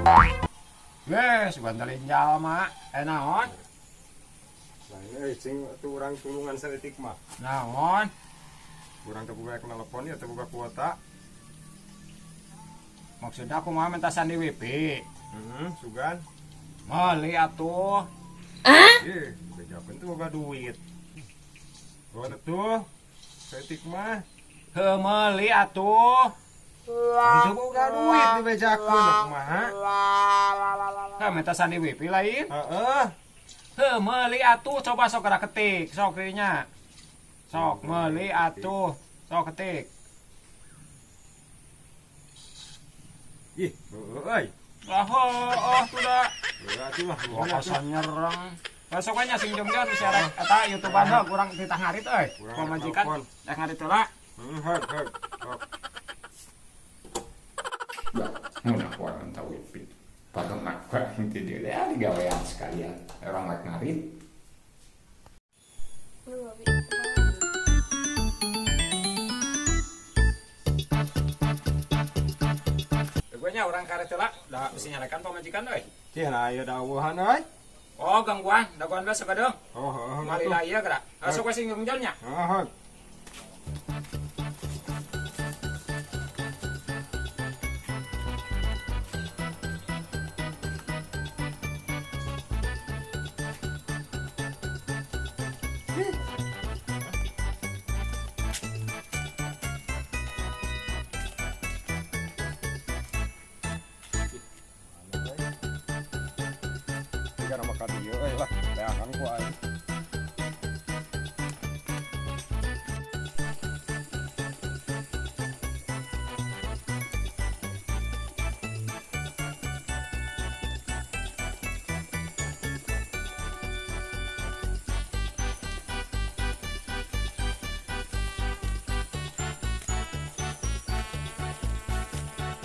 Wes, bantalin jalma. Naon? Nah, sing atuh urang tulungan saeutik mah. Naon? Urang teu boga telepon ya teu boga kuota. Maksudnya aku mah minta sandi wifi. Sugan. Meuli atuh. Bejakeun teu boga duit. Boga tuh. Saeutik mah. Heuh meuli atuh. Teu boga duit dibejakeun kumaha? Heuh minta sandi wifi lain. Heeh. Heuh meuli atuh, coba sok gerak ketik, sok ieu nya. Sok meuli atuh, sok ketik. Ih, euy. Oh, tuh Berarti mah oh, kasan nyereng. Besok nya sing jongjon bisa rek eta YouTubean heuh kurang titah ngarit euy. Pamajikan rek ngarit heula. Heug. Ya, mudah orang tahu wifi. Padahal nak inti dia ya digawean sekalian. Orang rek ngarit. Nya orang karet heula da bisi nyarekan pamajikan euy. Cenah aya dawuhan euy. Oh, gangguan, daguan bae sagadeng. Oh, heeh. Malila ieu geura. Asup we sing jongjonnya. Heeh. Gara maka dieu euy lah, leakan ku aing.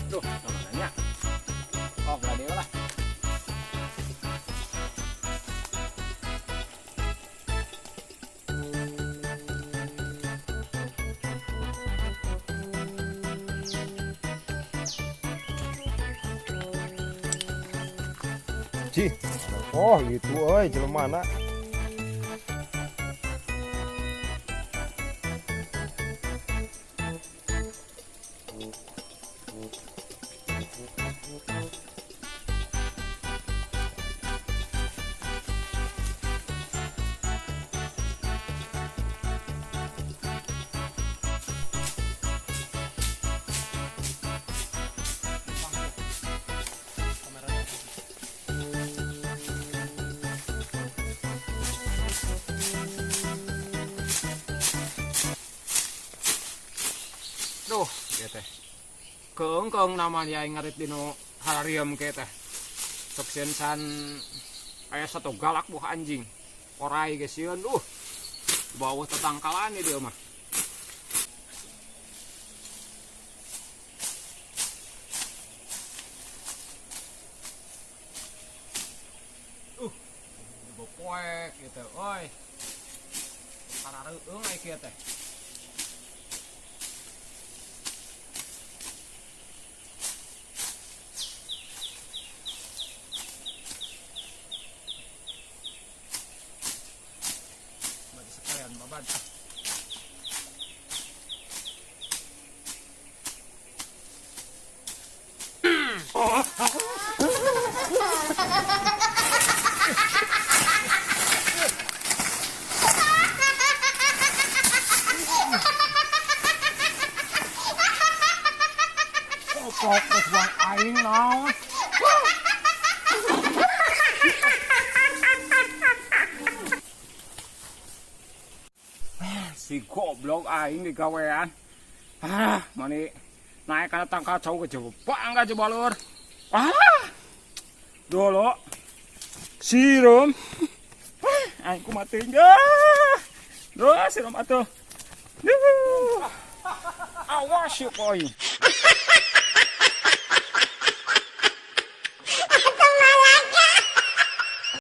Duh, namanya. Oh, gladi lah. Cih. Oh, itu euy jelemana. Duh, ieu teh. Keungkeung namanya aing ngarit dinu hararium ke teh. Sok sensan aya satu galak buah anjing. Orai geus sieun duh. Bawah tetangkalan ieu dia mah. Bopoek gitu. Oi. Harareueung aya kieu teh. Babad. Kok geus buang aing naon? Si goblok aing di gawean. Mani naik kana tangkal cau ke Jepang ka jebaleur. Dulu sirum. Aing kumaha teuing dah. Sirum atuh. Awas yuk, boy.